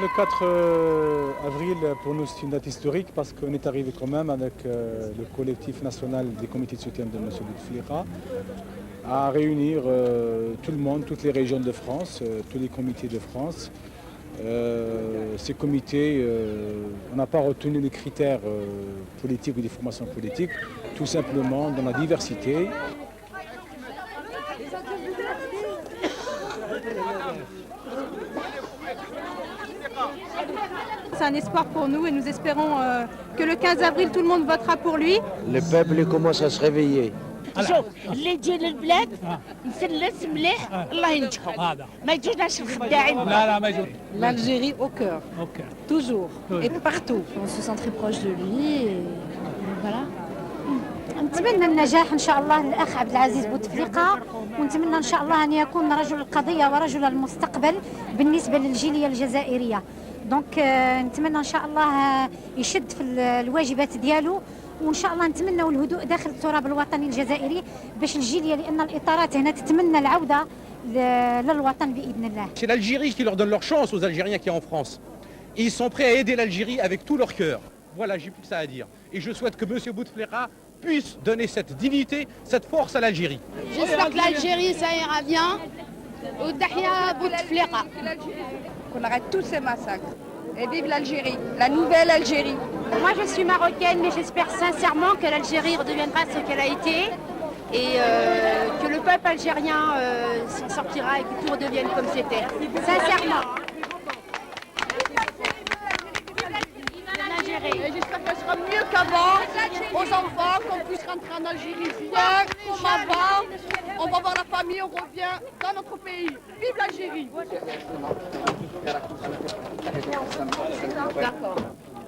Le 4 avril, pour nous, c'est une date historique parce qu'on est arrivé quand même avec le collectif national des comités de soutien de M. Bouteflika à réunir tout le monde, toutes les régions de France, tous les comités de France. Ces comités, on n'a pas retenu les critères politiques ou des formations politiques, tout simplement dans la diversité. C'est un espoir pour nous et nous espérons que le 15 avril, tout le monde votera pour lui. Le peuple commence à se réveiller. شوف اللي يجي للبلاد مثلث مليح الله ينجحه ما يجوناش الخداعين. لا ما يجون. L'Algérie au cœur, toujours et partout. On se sent très proche de lui et voilà. نتمنى النجاح ان شاء الله للاخ عبد العزيز بوتفليقه ونتمنى ان شاء الله ان يكون رجل القضيه ورجل المستقبل بالنسبه للجاليه الجزائريه. دونك نتمنى ان شاء الله يشد في الواجبات ديالو وان شاء الله نتمنوا الهدوء داخل التراب الوطني الجزائري باش الجاليه لان الاطارات هنا تتمنى العوده للوطن باذن الله. C'est l'Algérie qui leur donne leur chance aux Algériens qui sont en France. Ils sont prêts à aider l'Algérie avec tout leur cœur. Voilà, j'ai plus que ça à dire. Et je souhaite que M. Bouteflika puisse donner cette dignité, cette force à l'Algérie. J'espère que l'Algérie ça ira bien. Ou Tahia Bouteflika. Qu'on arrête tous ces massacres. Et vive l'Algérie, la nouvelle Algérie. Moi je suis marocaine mais j'espère sincèrement que l'Algérie redeviendra ce qu'elle a été et que le peuple algérien s'en sortira et que tout redevienne comme c'était. Sincèrement. Et j'espère qu'elle sera mieux qu'avant, aux enfants, qu'on puisse rentrer en Algérie bien, comme avant. On va voir la famille, on revient dans notre pays. Vive l'Algérie. D'accord.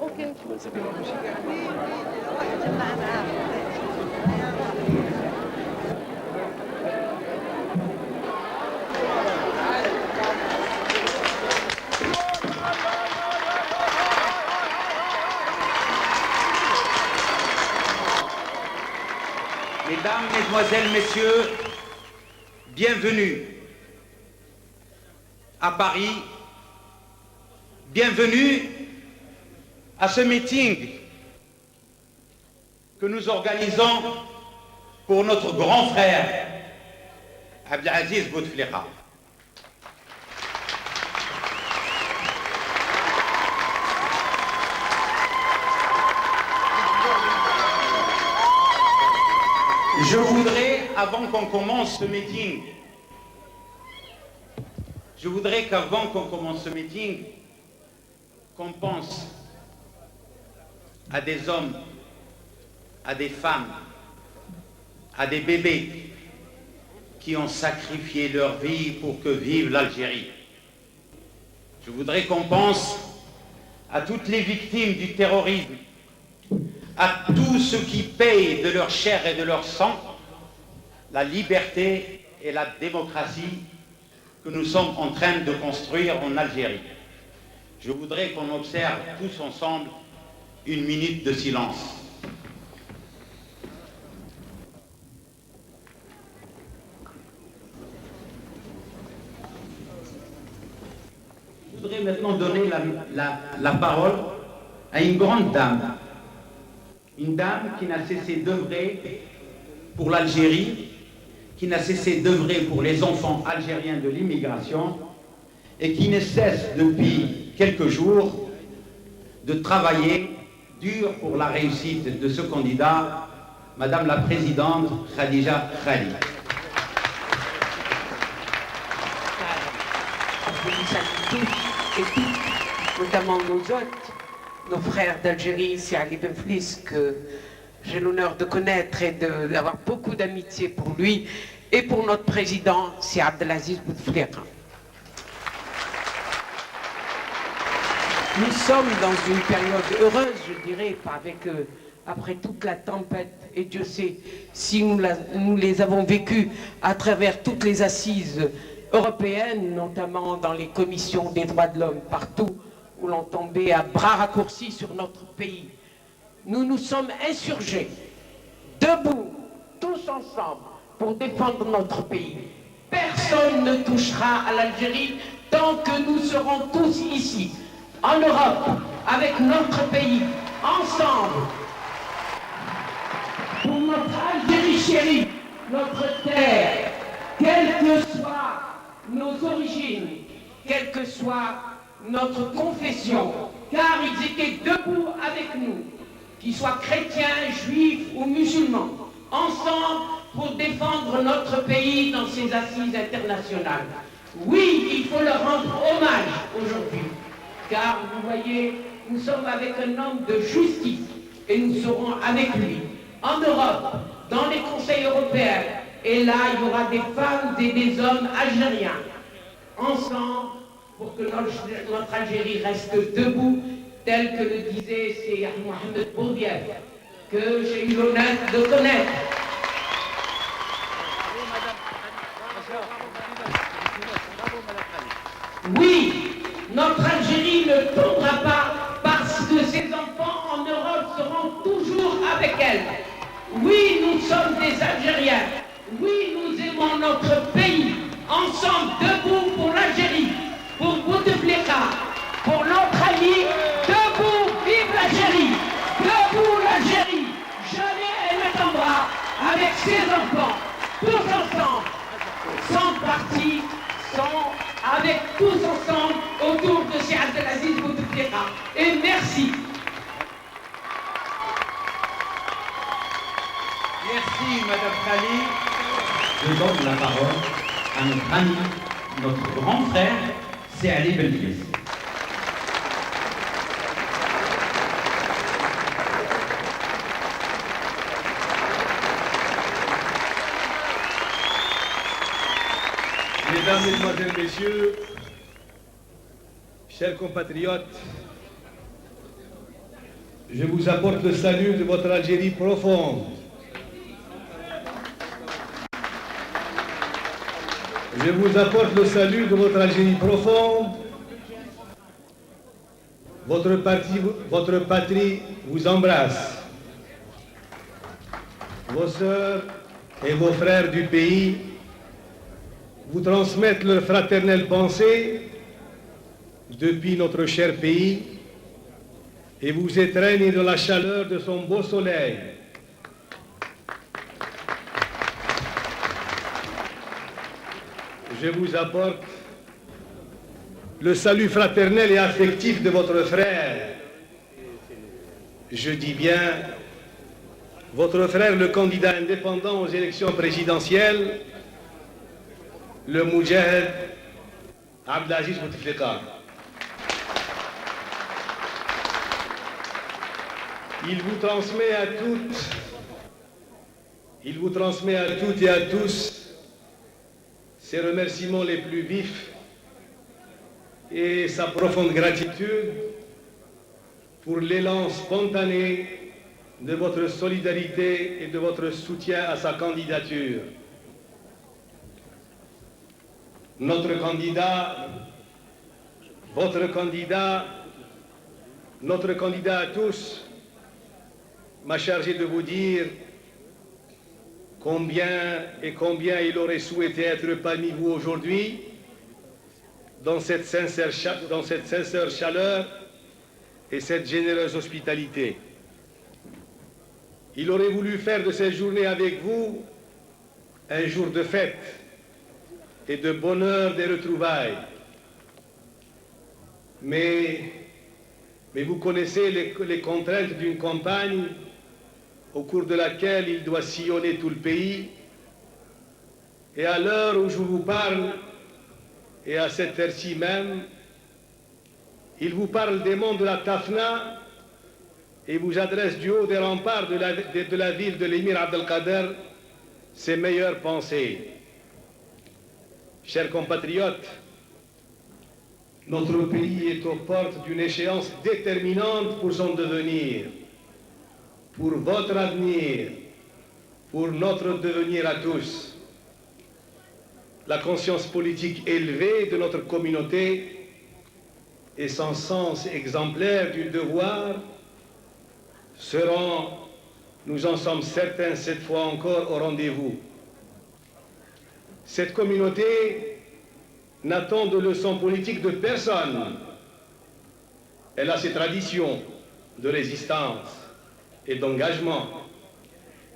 Ok. Mesdames, Mesdemoiselles, Messieurs, bienvenue à Paris, bienvenue à ce meeting que nous organisons pour notre grand frère, Abdelaziz Bouteflika. Je voudrais, avant qu'on commence ce meeting, qu'on pense à des hommes, à des femmes, à des bébés qui ont sacrifié leur vie pour que vive l'Algérie. Je voudrais qu'on pense à toutes les victimes du terrorisme, à tous ceux qui payent de leur chair et de leur sang la liberté et la démocratie que nous sommes en train de construire en Algérie. Je voudrais qu'on observe tous ensemble une minute de silence. Je voudrais maintenant donner la parole à une grande dame. Une dame qui n'a cessé d'œuvrer pour l'Algérie, qui n'a cessé d'œuvrer pour les enfants algériens de l'immigration et qui ne cesse depuis quelques jours de travailler dur pour la réussite de ce candidat, Madame la Présidente Khadija Khali. Je vous salue tous et toutes, notamment nos hôtes, nos frères d'Algérie, ici à Libeflis, que j'ai l'honneur de connaître et d'avoir beaucoup d'amitié pour lui et pour notre président, c'est Abdelaziz Bouteflika. Nous sommes dans une période heureuse, je dirais, après toute la tempête, et Dieu sait si nous les avons vécues à travers toutes les assises européennes, notamment dans les commissions des droits de l'homme, partout où l'on tombait à bras raccourcis sur notre pays. Nous nous sommes insurgés, debout, tous ensemble, pour défendre notre pays. Personne ne touchera à l'Algérie tant que nous serons tous ici. en Europe, avec notre pays, ensemble, pour notre Algérie chérie, notre terre, quelles que soient nos origines, quelle que soit notre confession, car ils étaient debout avec nous, qu'ils soient chrétiens, juifs ou musulmans, ensemble pour défendre notre pays dans ces assises internationales. Oui, il faut leur rendre hommage aujourd'hui, car vous voyez, nous sommes avec un homme de justice et nous serons avec lui en Europe, dans les conseils européens, et là il y aura des femmes et des hommes algériens, ensemble pour que notre Algérie reste debout, tel que le disait Seyed Mohamed Boudiaf, que j'ai eu l'honneur de connaître. Oui, notre Algérie ne tombera pas parce que ses enfants en Europe seront toujours avec elle. Oui, nous sommes des Algériens. Oui, nous aimons notre pays. Ensemble, debout pour l'Algérie, pour Bouteflika, pour notre ami. Debout, vive l'Algérie. Debout l'Algérie. Jamais elle ne tombera avec ses enfants. Tous ensemble, sans parti, avec tous ensemble autour de Cheikh Abdelaziz Bouteflika. Et merci. Merci, Madame Khali. Je donne la parole à notre ami, notre grand frère, c'est Ali Belkis. Mesdames, Mesdemoiselles, Messieurs, chers compatriotes, je vous apporte le salut de votre Algérie profonde. Je vous apporte le salut de votre Algérie profonde. Votre patrie vous embrasse. Vos sœurs et vos frères du pays vous transmettent leur fraternelle pensée depuis notre cher pays et vous étreignent dans la chaleur de son beau soleil. Je vous apporte le salut fraternel et affectif de votre frère. Je dis bien votre frère, le candidat indépendant aux élections présidentielles, le Moudjahid Abdelaziz Bouteflika. Il vous transmet à toutes et à tous ses remerciements les plus vifs et sa profonde gratitude pour l'élan spontané de votre solidarité et de votre soutien à sa candidature. Notre candidat, votre candidat, notre candidat à tous m'a chargé de vous dire combien il aurait souhaité être parmi vous aujourd'hui dans cette sincère chaleur et cette généreuse hospitalité. Il aurait voulu faire de cette journée avec vous un jour de fête et de bonheur des retrouvailles. Mais vous connaissez les contraintes d'une campagne au cours de laquelle il doit sillonner tout le pays. Et à l'heure où je vous parle, et à cette heure-ci même, il vous parle des monts de la Tafna et vous adresse du haut des remparts de la ville de l'émir Abdelkader ses meilleures pensées. Chers compatriotes, notre pays est aux portes d'une échéance déterminante pour son devenir, pour votre avenir, pour notre devenir à tous. La conscience politique élevée de notre communauté et son sens exemplaire du devoir seront, nous en sommes certains cette fois encore, au rendez-vous. Cette communauté n'attend de leçons politiques de personne. Elle a ses traditions de résistance et d'engagement.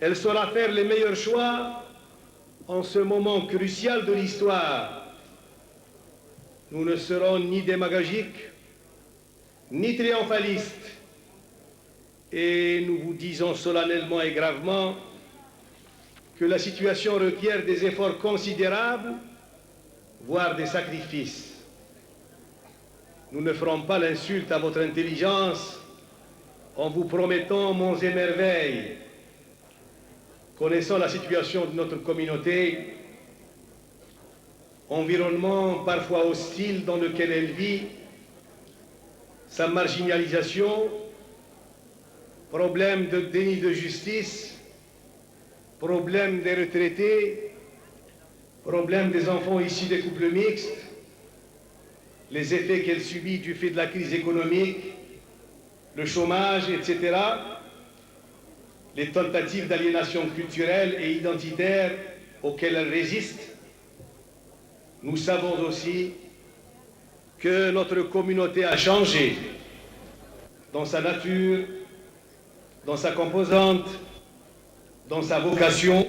Elle saura faire les meilleurs choix en ce moment crucial de l'histoire. Nous ne serons ni démagogiques, ni triomphalistes. Et nous vous disons solennellement et gravement que la situation requiert des efforts considérables, voire des sacrifices. Nous ne ferons pas l'insulte à votre intelligence en vous promettant monts et merveilles. Connaissant la situation de notre communauté, environnement parfois hostile dans lequel elle vit, sa marginalisation, problème de déni de justice, problème des retraités, problème des enfants issus des couples mixtes, les effets qu'elle subit du fait de la crise économique, le chômage, etc., les tentatives d'aliénation culturelle et identitaire auxquelles elle résiste. Nous savons aussi que notre communauté a changé dans sa nature, dans sa composante, dans sa vocation,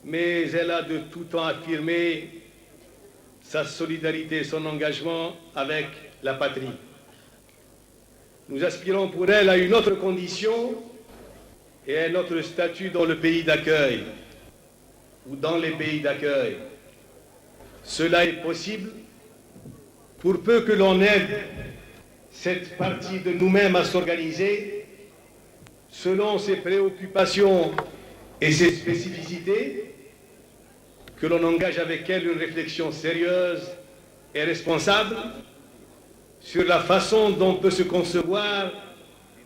mais elle a de tout temps affirmé sa solidarité et son engagement avec la patrie. Nous aspirons pour elle à une autre condition et à un autre statut dans le pays d'accueil ou dans les pays d'accueil. Cela est possible pour peu que l'on aide cette partie de nous-mêmes à s'organiser selon ses préoccupations et ses spécificités, que l'on engage avec elle une réflexion sérieuse et responsable sur la façon dont peut se concevoir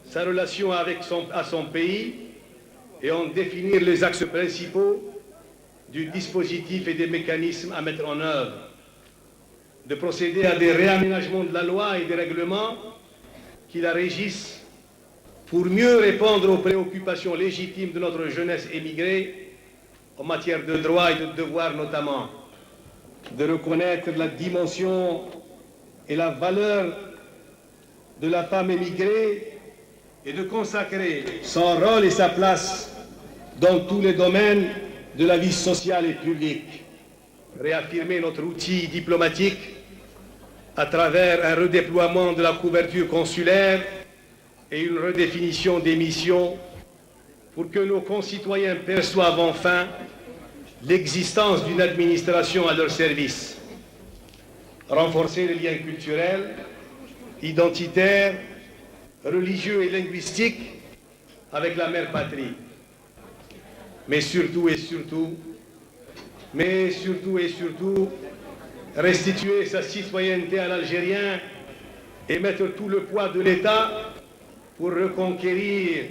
sa relation à son pays et en définir les axes principaux du dispositif et des mécanismes à mettre en œuvre, de procéder à des réaménagements de la loi et des règlements qui la régissent pour mieux répondre aux préoccupations légitimes de notre jeunesse émigrée en matière de droits et de devoirs notamment, de reconnaître la dimension et la valeur de la femme émigrée et de consacrer son rôle et sa place dans tous les domaines de la vie sociale et publique. Réaffirmer notre outil diplomatique à travers un redéploiement de la couverture consulaire et une redéfinition des missions pour que nos concitoyens perçoivent enfin l'existence d'une administration à leur service. Renforcer les liens culturels, identitaires, religieux et linguistiques avec la mère patrie. Mais surtout, restituer sa citoyenneté à l'Algérien et mettre tout le poids de l'État pour reconquérir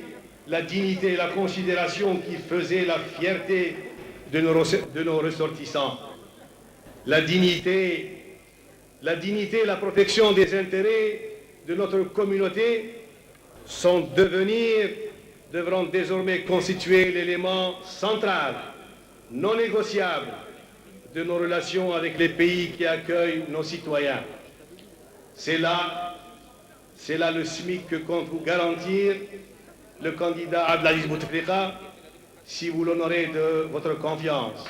la dignité et la considération qui faisaient la fierté de nos ressortissants. La dignité et la protection des intérêts de notre communauté devront désormais constituer l'élément central, non négociable, de nos relations avec les pays qui accueillent nos citoyens. C'est là le SMIC que compte vous garantir le candidat Abdelaziz Bouteflika, si vous l'honorez de votre confiance.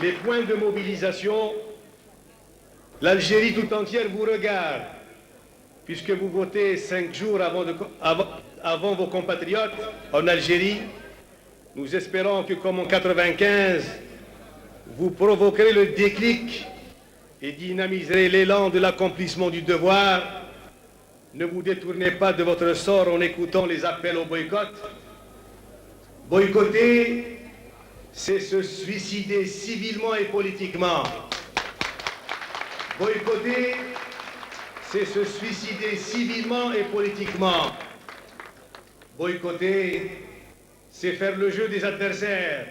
Les points de mobilisation, l'Algérie tout entière vous regarde, puisque vous votez 5 jours avant vos compatriotes en Algérie. Nous espérons que, comme en 1995, vous provoquerez le déclic et dynamiserez l'élan de l'accomplissement du devoir. Ne vous détournez pas de votre sort en écoutant les appels au boycott. Boycotter, c'est se suicider civilement et politiquement. Boycotter, c'est se suicider civilement et politiquement. Boycotter, c'est faire le jeu des adversaires.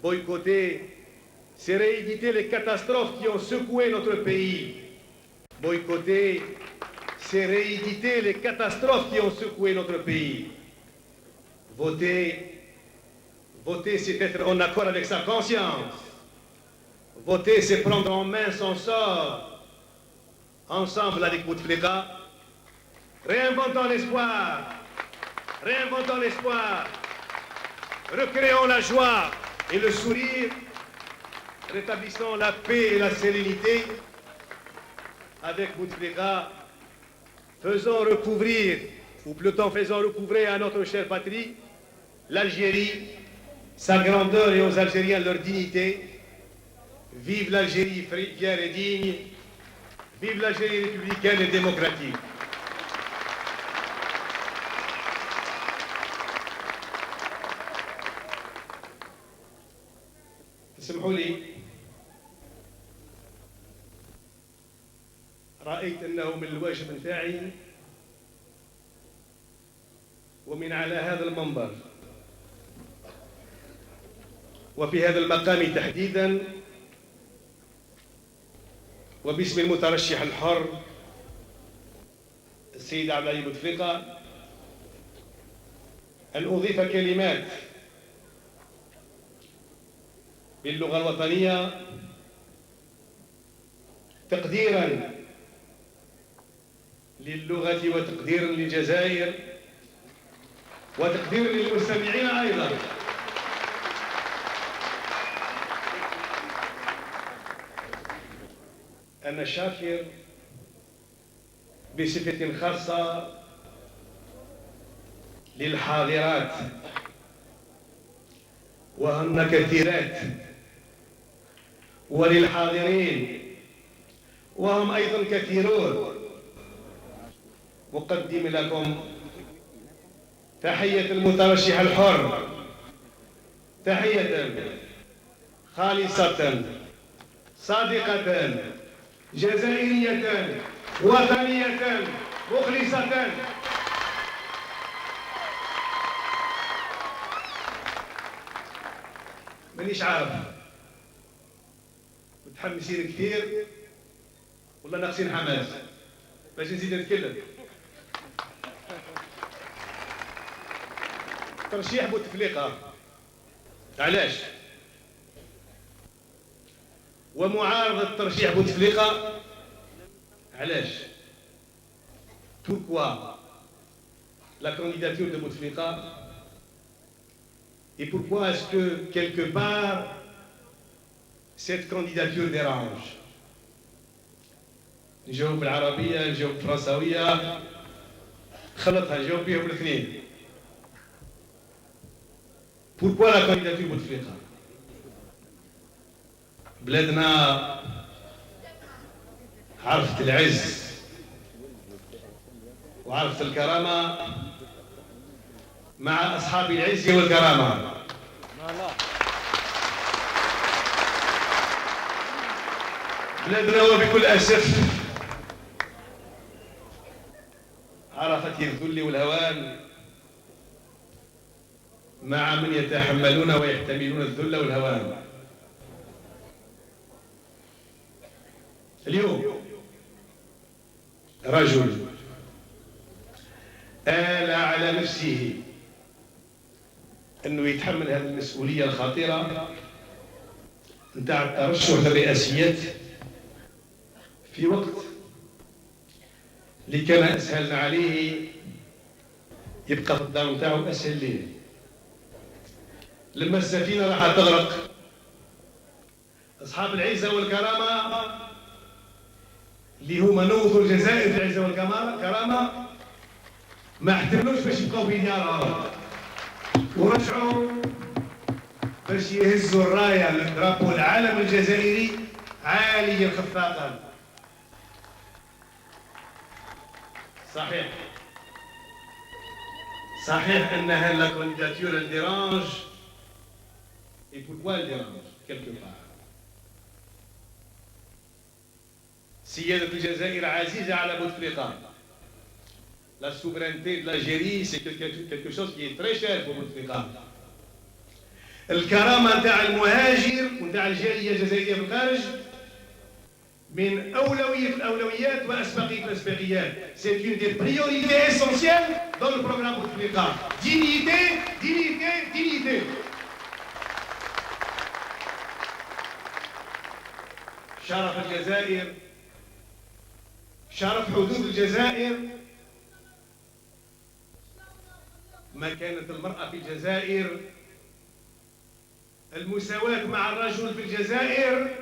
Boycotter, c'est rééditer les catastrophes qui ont secoué notre pays. Boycotter, c'est rééditer les catastrophes qui ont secoué notre pays. Voter, c'est être en accord avec sa conscience. Voter, c'est prendre en main son sort. Ensemble avec Bouteflika, réinventons l'espoir. Réinventons l'espoir. Recréons la joie et le sourire. Rétablissons la paix et la sérénité. Avec Bouteflika, faisons recouvrir, ou plutôt faisons recouvrir à notre chère patrie, l'Algérie, sa grandeur et aux Algériens leur dignité. Vive l'Algérie fière et digne. Vive l'Algérie républicaine et démocratique. اسمحوا لي رأيت أنه من الواجب نتاعي ومن على هذا المنبر وفي هذا المقام تحديدا وباسم المترشح الحر السيد عبد العزيز بوتفليقة أن أضيف كلمات باللغة الوطنية تقديرا للغة وتقديرا للجزائر وتقديرا للمستمعين أيضا. أنا شاكر بصفة خاصة للحاضرات وهن كثيرات وللحاضرين وهم أيضا كثيرون. أقدم لكم تحية المترشح الحر، تحية خالصة صادقة جزائرية وطنية مخلصة. مانيش عارف متحمسين كثير والله ناقصين حماس باش نزيد نتكلم. ترشيح بوتفليقة علاش؟ ومعارضة ترشيح بوتفليقة علاش؟ Pourquoi la candidature de Bouteflika et pourquoi est-ce que quelque part cette candidature dérange? نجاوب بالعربية نجاوب بالفرنساوية خلطها نجاوب بيهم الاثنين. Pourquoi la candidature Bouteflika? بلادنا عرفت العز وعرفت الكرامة مع أصحاب العز والكرامة. بلادنا وبكل أسف عرفت الذل والهوان مع من يتحملون ويحتملون الذل والهوان. اليوم رجل آل على نفسه أنه يتحمل هذه المسؤولية الخطيرة نتاع الترشح للرئاسيات في وقت اللي كان أسهل عليه يبقى في الدار نتاعو أسهل ليه. لما السفينة راح تغرق أصحاب العزة والكرامة اللي هما نوضوا الجزائر في العزة والكرامة ما احتملوش باش يبقاو في ديارهم ورجعوا باش يهزوا الراية الدرابو العالم الجزائري عاليا خفاقا. صحيح أنها لا كانديداتور elle dérange. Et pourquoi elle dérange quelque part? سيادة الجزائر عزيزة على بوتفليقة. La souveraineté de l'Algérie, c'est quelque chose qui est très cher pour Bouteflika. الكرامة نتاع المهاجر ونتاع الجالية الجزائرية في الخارج من أولوية الأولويات وأسبقية الأسبقيات. C'est une des priorités essentielles dans le programme Bouteflika. Dignité, dignité, dignité. شرف الجزائر، شرف حدود الجزائر، مكانة المرأة في الجزائر، المساواة مع الرجل في الجزائر،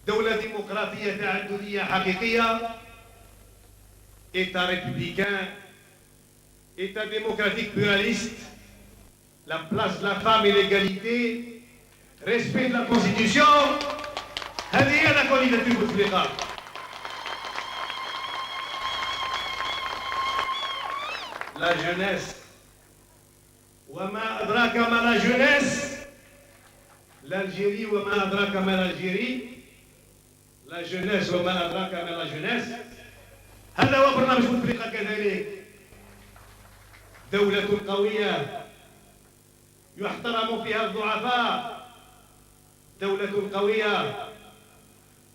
دولة ديمقراطية تعددية حقيقية، État républicain, État démocratique pluraliste, la place de la femme et l'égalité, respect de la Constitution. هذه هي la candidature بوتفليقة. La jeunesse. وما أدراك ما la jeunesse. L'Algérie وما أدراك ما l'Algérie. La jeunesse وما أدراك ما la jeunesse. هذا هو برنامج بوتفليقة كذلك. دولة قوية يحترم فيها الضعفاء، دولة قوية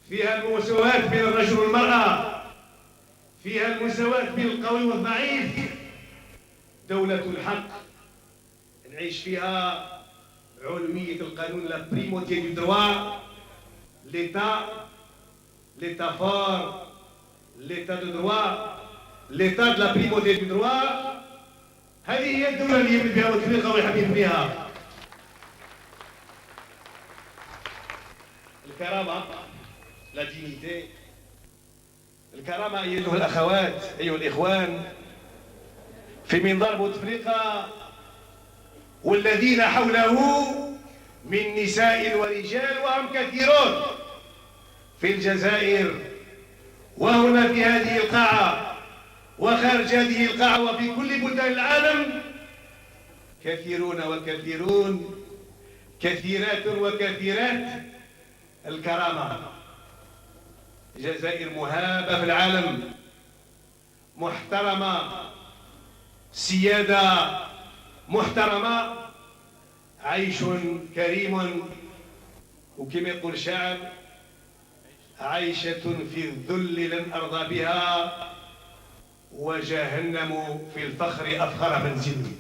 فيها المساواة بين الرجل والمرأة، فيها المساواة بين القوي والضعيف، دولة الحق نعيش فيها علوية القانون، لا بريموتي دو دروا، l'état fort, l'état de droit, l'état de la primauté du droit. هذه هي الدولة اللي يبني بها بوتفليقة ويحب يبنيها. الكرامة، لا دينيتي، الكرامة أيها الأخوات أيها الإخوان في منظار بوتفليقة والذين حوله من نساء ورجال وهم كثيرون في الجزائر وهنا في هذه القاعة وخارج هذه القاعة وفي كل بلدان العالم كثيرون وكثيرون، كثيرات وكثيرات. الكرامة، الجزائر مهابة في العالم، محترمة، سيادة محترمة، عيش كريم، وكما يقول الشاعر عيشة في الذل لن أرضى بها وجهنم في الفخر أفخر منزلي.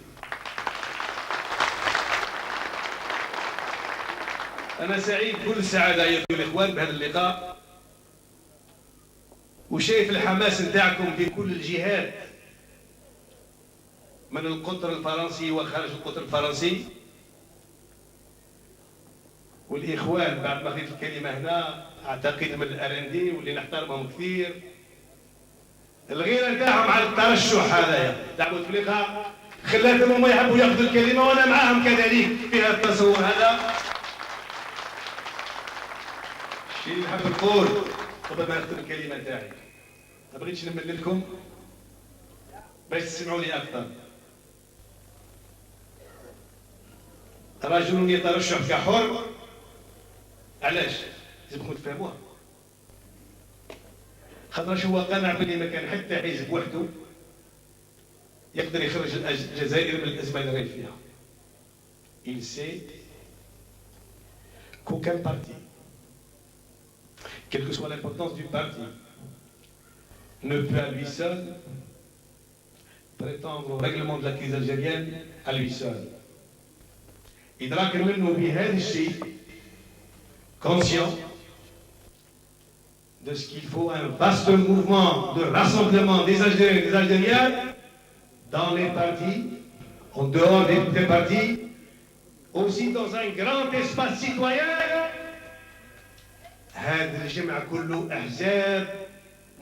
أنا سعيد كل السعادة أيها الإخوان بهذا اللقاء، وشايف الحماس نتاعكم في كل الجهات من القطر الفرنسي وخارج القطر الفرنسي. والإخوان بعد ما خذيت الكلمة هنا أعتقد من الأرندي واللي نحترمهم كثير، الغيرة نتاعهم على الترشح هذايا تاع بوتفليقة خلاتهم هما يحبوا ياخذوا الكلمة وأنا معاهم كذلك في هذا التصور هذا. الشيء اللي نحب نقول قبل ما نختم الكلمة نتاعي، ما بغيتش نمل لكم باش تسمعوا لي أكثر. رجل يترشح كحر، علاش؟ لازمكم تفهموها. خاطرش هو قنع بلي ما كان حتى حزب وحده يقدر يخرج الجزائر من الأزمة اللي راهي فيها. Il sait qu'aucun parti, quelle que soit l'importance du parti, ne peut à lui seul prétendre au règlement de la crise algérienne à lui seul. إدراك منه بهذا الشيء conscient de ce qu'il faut un vaste mouvement de rassemblement des Algériens et des Algériennes dans les partis, en dehors des partis, aussi dans un grand espace citoyen. هذا الجمع كله أحزاب،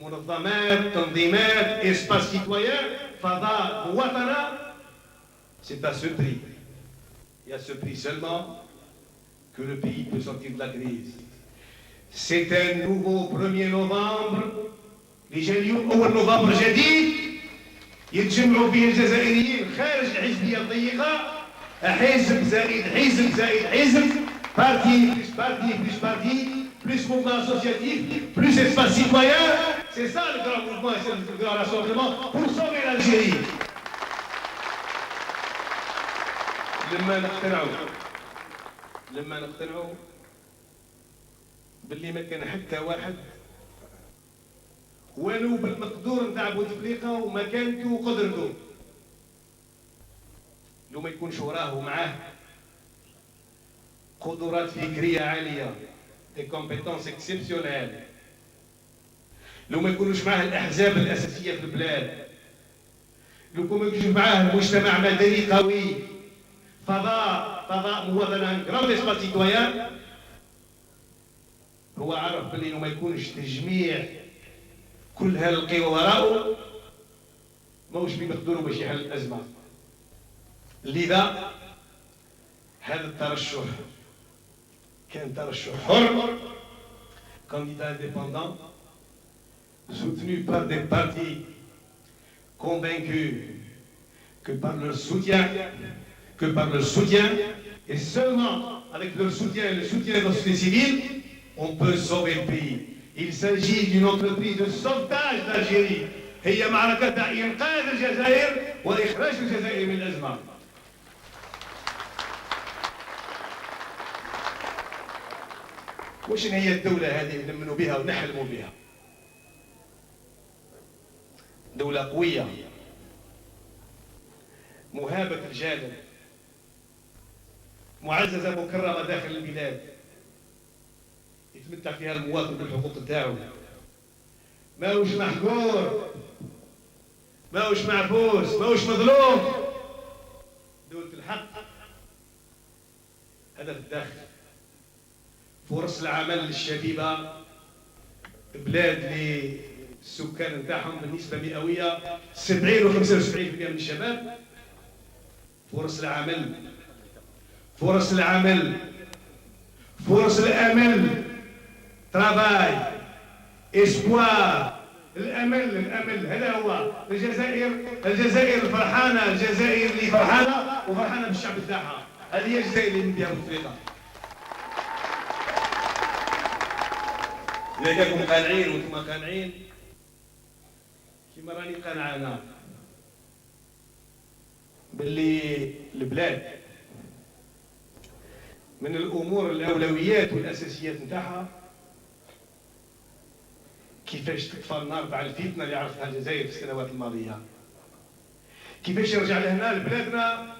منظمات، تنظيمات، espace citoyen، فضاء مواطنة. C'est à ce prix, et à ce prix seulement, que le pays peut sortir de la crise. C'est un nouveau 1er novembre اللي جا اليوم أول نوفمبر جديد يتجمعوا فيه الجزائريين خارج الحزبية الضيقة، حزب زائد حزب زائد حزب، بارتي بلس بارتي بلس بارتي بلس mouvement associatif plus espace citoyen. C'est ça le grand mouvement et c'est le grand rassemblement pour sauver l'Algérie. لما نقتنعوا باللي ما كان حتى واحد ولو بالمقدور نتاع بوتفليقة ومكانته وقدرته لو ما يكونش وراه ومعاه قدرات فكرية عالية، et compétences exceptionnelles. لو ما يكونوش معاه الأحزاب الأساسية في البلاد، لو ما يكونوش معاه مجتمع مدني قوي، فضاء موازنة جراند اسباس سيتويان، هو عرف باللي ما يكونش تجميع كل هالقوى وراءه ماهوش بمقدوره باش يحل الأزمة. لذا هذا الترشح كان ترشح حر، candidat indépendant, soutenu par des partis convaincus que par leur soutien, et seulement avec leur soutien et le soutien de la société civile, on peut sauver le pays. Il s'agit d'une entreprise de sauvetage d'Algérie. هي معركة إنقاذ الجزائر وإخراج الجزائر من الأزمة. وش هي الدولة هذه اللي نؤمنوا بها ونحلموا بها؟ دولة قوية مهابة الجانب، معززة مكرمة داخل البلاد، يتمتع فيها المواطن بالحقوق تاعو، ماهوش محقور، ماهوش معبوس، ماهوش مظلوم. دولة الحق. هذا في الداخل. فرص العمل للشبيبة، بلاد اللي السكان نتاعهم بالنسبة مئوية 70 و 75% من الشباب. فرص العمل، فرص الأمل، ترافاي، اسبوار، الأمل هذا هو الجزائر الفرحانة، الجزائر اللي فرحانة وفرحانة بالشعب تاعها. هذه هي الجزائر اللي نبيها بوتفليقة. إذا كانكم قانعين وانتم قانعين كيما راني قانع أنا باللي البلاد من الأمور الأولويات والأساسيات نتاعها كيفاش تطفى النار تاع الفتنة اللي عرفتها الجزائر في السنوات الماضية، كيفاش يرجع لهنا لبلادنا،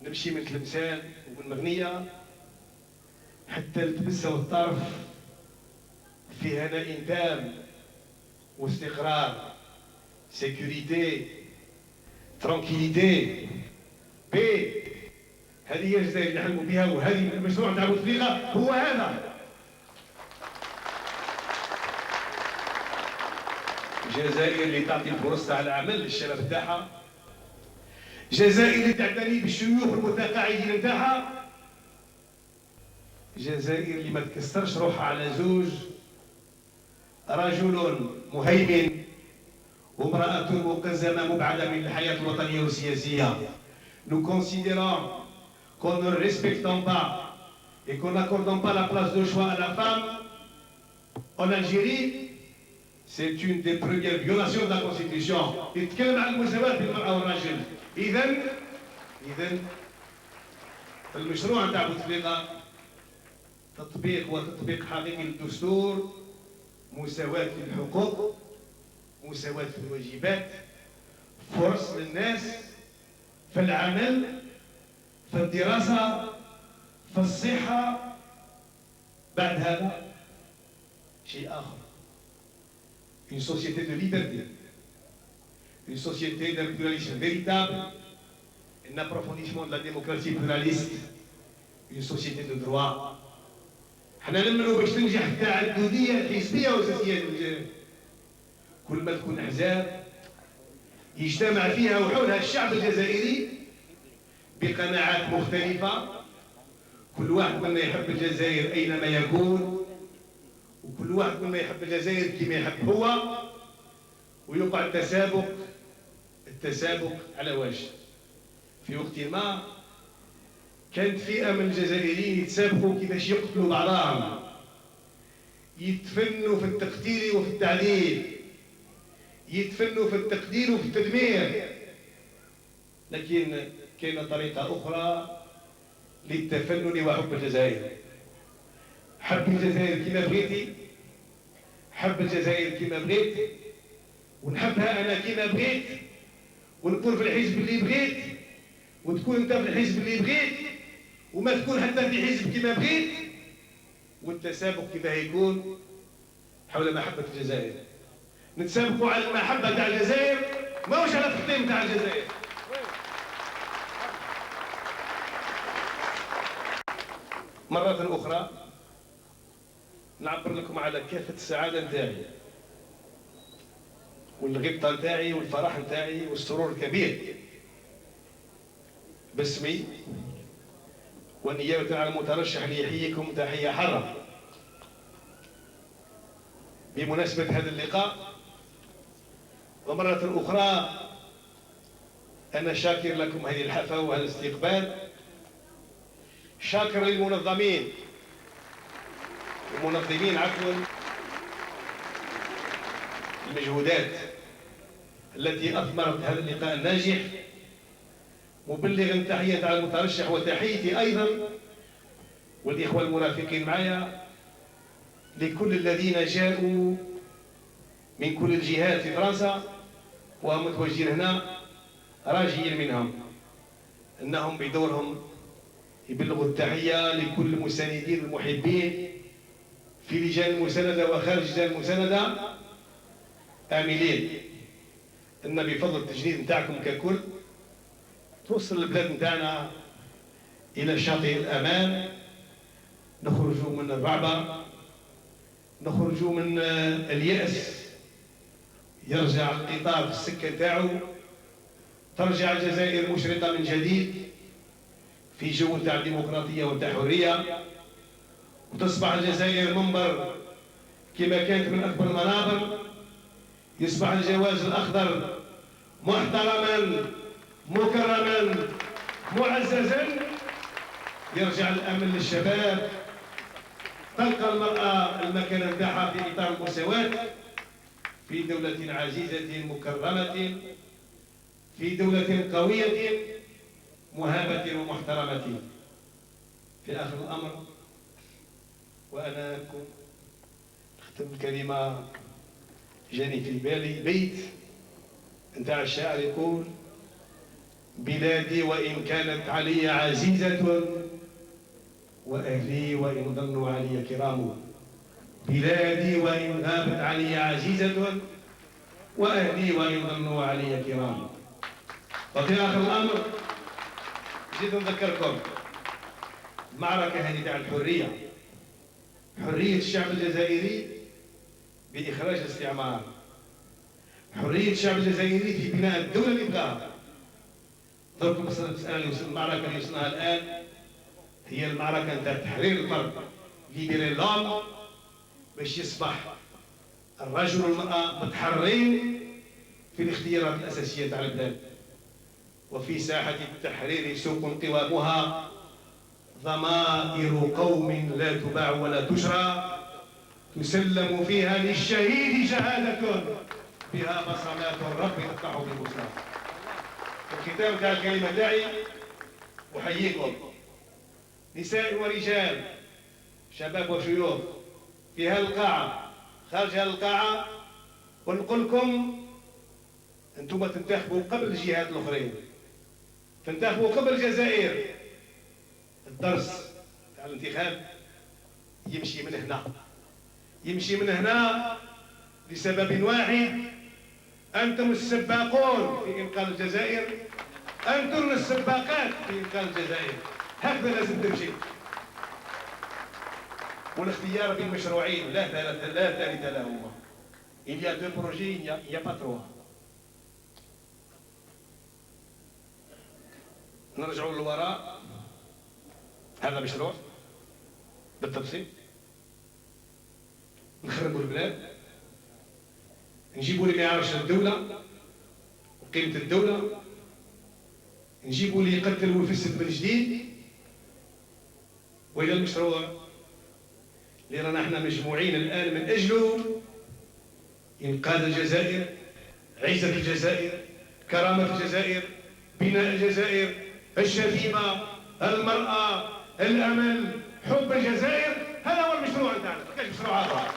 نمشي من تلمسان ومن مغنية حتى لتبسة والطرف في هناء تام واستقرار، سيكوريتي، ترانكيليتي، بي. هذه هي الجزائر اللي نحلموا بها، وهذه المشروع تاع بوتفليقة هو هذا. الجزائر اللي تعطي الفرص تاع العمل للشباب تاعها، الجزائر اللي تعتني بالشيوخ المتقاعدين نتاعها، الجزائر اللي ما تكسرش روحها على زوج، رجل مهيمن وامرأة مقزمة مبعدة من الحياة الوطنية والسياسية. Nous considérons qu'en ne respectant pas et qu'en n'accordant pas la place de choix à la femme en Algérie, c'est une des premières violations de la Constitution. يتكلم عن المساواة بين المرأة والرجل. إذن المشروع نتاع بوتفليقة تطبيق حقيقي للدستور، مساواة في الحقوق، مساواة في الواجبات، فرص للناس في العمل، في الدراسة، في الصحة. بعد هذا شيء آخر، une société de liberté, une société d'un pluralisme véritable, un approfondissement de la démocratie pluraliste, une société de droit. حنا نؤمنوا باش تنجح التعددية الحزبية والسياسية للجزائر، كل ما تكون أحزاب يجتمع فيها وحولها الشعب الجزائري بقناعات مختلفة، كل واحد منا يحب الجزائر أينما يكون، وكل واحد منا يحب الجزائر كما يحب هو، ويقع التسابق على وجه. في وقت ما كانت فئة من الجزائريين يتسابقوا كيفاش يقتلوا بعضهم، يتفنوا في التقتيل وفي التعذيب، يتفنوا في التقدير وفي التدمير. لكن كاينه طريقة أخرى للتفنن وحب الجزائر. حب الجزائر كما بغيتي، حب الجزائر كما بغيت، ونحبها أنا كما بغيت، ونكون في الحزب اللي بغيت، وتكون أنت في الحزب اللي بغيت، وما تكون حتى في حزب كما بغيت. والتسابق كيف يكون حول محبة الجزائر. نتسابقوا على المحبة تاع الجزائر ماهوش على التحطيم تاع الجزائر. مرة أخرى نعبر لكم على كافة السعادة نتاعي والغبطة نتاعي والفرح نتاعي والسرور الكبير باسمي ونيابة على المترشح ليحييكم تحية حارة بمناسبة هذا اللقاء. ومرة أخرى أنا شاكر لكم هذه الحفاوة وهذا الاستقبال، شاكر للمنظمين المجهودات التي أثمرت هذا اللقاء الناجح، مبلغا تحية على المترشح وتحيتي أيضا والإخوة المرافقين معي لكل الذين جاءوا من كل الجهات في فرنسا وهم متواجدين هنا، راجيين منهم أنهم بدورهم يبلغوا التحية لكل المساندين المحبين في لجان المساندة وخارج لجان المساندة، آملين أن بفضل التجنيد نتاعكم ككل توصل البلاد نتاعنا إلى شاطئ الأمان، نخرجوا من الرعبة، نخرجوا من اليأس، يرجع القطار في السكة نتاعو، ترجع الجزائر مشرقة من جديد في جو تاع الديمقراطية وتاع الحرية، وتصبح الجزائر منبر كما كانت من أكبر المنابر، يصبح الجواز الأخضر محترما مكرما معززا، يرجع الأمن للشباب، تلقى المرأة المكان نتاعها في إطار المساواة في دولة عزيزة مكرمة، في دولة قوية مهابة ومحترمة. في آخر الأمر وأنا أختم الكلمة، جاني في بالي بيت نتاع الشاعر يقول: بلادي وإن كانت علي عزيزة وأهلي وإن ظنوا علي كرام، بلادي وإن غابت علي عزيزة وأهلي وإن ظنوا علي كرام. وفي آخر الأمر جيت نذكركم المعركة هذه تاع الحرية، حرية الشعب الجزائري بإخراج الاستعمار، حرية الشعب الجزائري في بناء الدولة اللي بغاها. ضرب المسألة المعركة اللي وصلناها الآن هي المعركة نتاع تحرير الفرد، ليبري لوم، باش يصبح الرجل والمرأة متحررين في الاختيارات الأساسية تاع البلاد. وفي ساحة التحرير سوق قوامها ضمائر قوم لا تباع ولا تشرى، تسلم فيها للشهيد شهادة بها بصمات الرب تفتح بالبصرى. الختام تاع الكلمة تاعي أحييكم نساء ورجال، شباب وشيوخ، في هذه القاعة خارج هذه القاعة، ونقول لكم أنتم تنتخبوا قبل الجهات الأخرين، تنتخبوا قبل الجزائر. الدرس تاع الانتخاب يمشي من هنا، يمشي من هنا لسبب واحد: أنتم السباقون في إنقاذ الجزائر، أنتم السباقات في إنقاذ الجزائر، هكذا لازم تمشي. والاختيار بين مشروعين لا ثالث لهما. Il y a deux projets, il n'y a pas trois. نرجعوا للوراء، هذا مشروع بالتفصيل، نخربوا البلاد، نجيبوا اللي ما يعرفش الدولة وقيمة الدولة، نجيبوا اللي يقتل ويفسد من جديد. وإلى المشروع اللي رانا احنا مجموعين الآن من أجله: إنقاذ الجزائر، عزة الجزائر، كرامة الجزائر، بناء الجزائر، الشتيمة، المرأة، الأمل، حب الجزائر. هذا هو المشروع نتاعنا، ما كاينش مشروع آخر.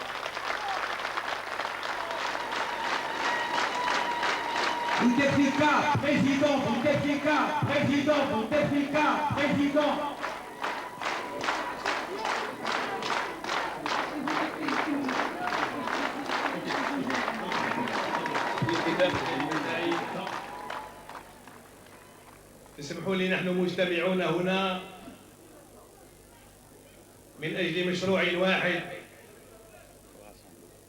Bouteflika, président, Bouteflika, président, Bouteflika, président. اسمحوا لي، نحن مجتمعون هنا من أجل مشروع واحد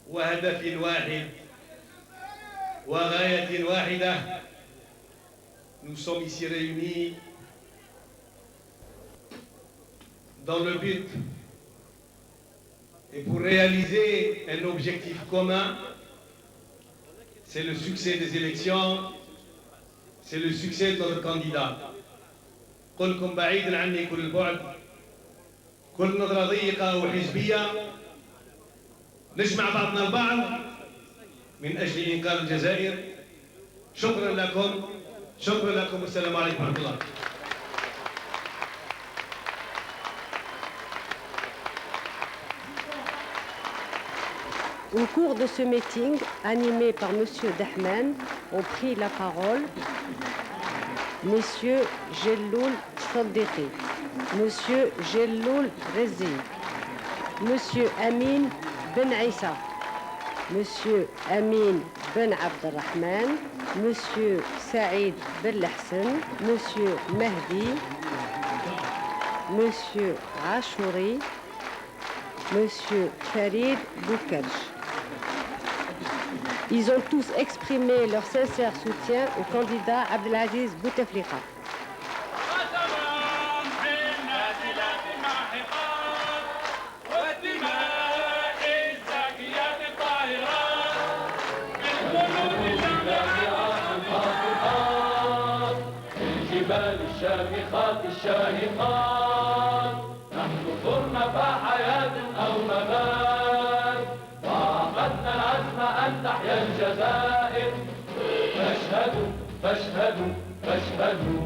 وهدف واحد وغاية واحدة. Nous sommes ici réunis dans le but et pour réaliser un objectif commun, c'est le succès des élections, c'est le succès de notre candidat. كلكم بعيد عني كل البعد، كل نظرة ضيقة وحزبية، نجمع بعضنا البعض من أجل إنقاذ الجزائر. شكرا لكم، شكرا لكم، والسلام عليكم ورحمة الله. Au cours de ce meeting, animé par M. Dahman, ont pris la parole M. Jelloul Saddiqi, M. Jelloul Rezi, M. Amin Ben Issa, M. Amin Ben Abdelrahman, M. Saïd Ben Lahsen, M. Mahdi, M. Achouri, M. Farid Boukarj. Ils ont tous exprimé leur sincère soutien au candidat Abdelaziz Bouteflika. تحيا الجزائر فاشهدوا فاشهدوا فاشهدوا.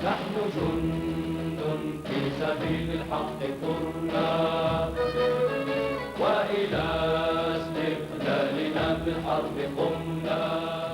نحن جند في سبيل الحق ثرنا وإلى استقلالنا بالحرب قمنا.